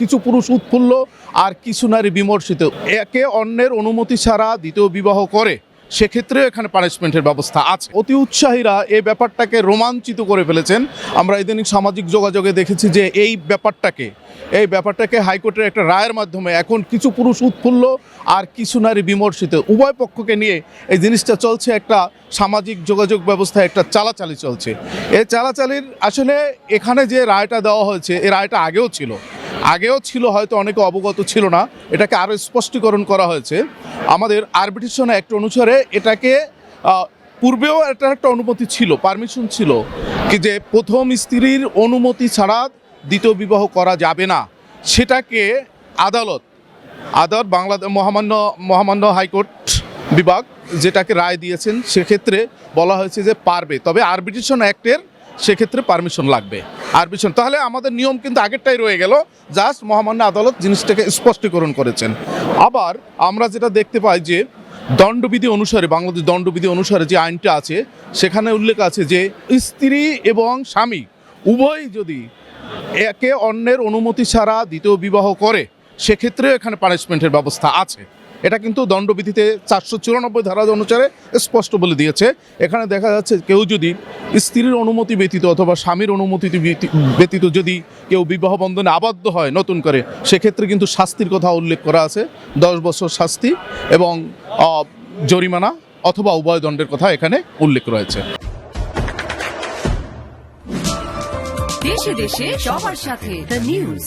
কিছু পুরুষ উৎফুল্ল আর কিছু নারী বিমর্ষিত। একে অন্যের অনুমতি ছাড়া দ্বিতীয় বিবাহ করে, সেক্ষেত্রেও এখানে পানিশমেন্টের ব্যবস্থা আছে। অতি উৎসাহীরা এই ব্যাপারটাকে রোমাঞ্চিত করে ফেলেছেন। আমরা ইদানিং সামাজিক যোগাযোগে দেখেছি যে এই ব্যাপারটাকে হাইকোর্টের একটা রায়ের মাধ্যমে এখন কিছু পুরুষ উৎফুল্ল আর কিছু নারী বিমর্ষিত, উভয় পক্ষকে নিয়ে এই জিনিসটা চলছে। একটা সামাজিক যোগাযোগ ব্যবস্থায় একটা চালাচালি চলছে। এই চালাচালির আসলে এখানে যে রায়টা দেওয়া হয়েছে, এই রায়টা আগেও ছিল, হয়তো অনেকে অবগত ছিল না। এটাকে আরও স্পষ্টীকরণ করা হয়েছে। আমাদের আরবিট্রেশন অ্যাক্ট অনুসারে এটাকে পূর্বেও এটার একটা অনুমতি ছিল, পারমিশন ছিল কি যে প্রথম স্ত্রীর অনুমতি ছাড়া দ্বিতীয় বিবাহ করা যাবে না। সেটাকে আদালত বাংলাদেশ মহামান্য হাইকোর্ট বিভাগ যেটাকে রায় দিয়েছেন, সেক্ষেত্রে বলা হয়েছে যে পারবে, তবে আরবিট্রেশন অ্যাক্টের সেক্ষেত্রে পারমিশন লাগবে। আরবিট্রেশন তাহলে আমাদের নিয়ম কিন্তু আগেরটাই রয়ে গেল, জাস্ট মহামান্য আদালত জিনিসটাকে স্পষ্টীকরণ করেছেন। আবার আমরা যেটা দেখতে পাই যে দণ্ডবিধি অনুসারে, বাংলাদেশ দণ্ডবিধি অনুসারে যে আইনটা আছে, সেখানে উল্লেখ আছে যে স্ত্রী এবং স্বামী উভয়ই যদি একে অন্যের অনুমতি ছাড়া দ্বিতীয় বিবাহ করে, সেক্ষেত্রেও এখানে পানিশমেন্টের ব্যবস্থা আছে। এটা কিন্তু দণ্ডবিধিতে 494 ধারা অনুসারে স্পষ্ট বলে দিয়েছে। এখানে দেখা যাচ্ছে কেউ যদি স্ত্রীর অনুমতি ব্যতীত অথবা স্বামীর অনুমতি ব্যতীত যদি কেউ বিবাহ বন্ধনে আবদ্ধ হয় নতুন করে, সেক্ষেত্রে কিন্তু শাস্তির কথা উল্লেখ করা আছে। 10 বছর শাস্তি এবং জরিমানা অথবা উভয় দণ্ডের কথা এখানে উল্লেখ রয়েছে। দেশে দেশে সবার সাথে দ্য নিউজ।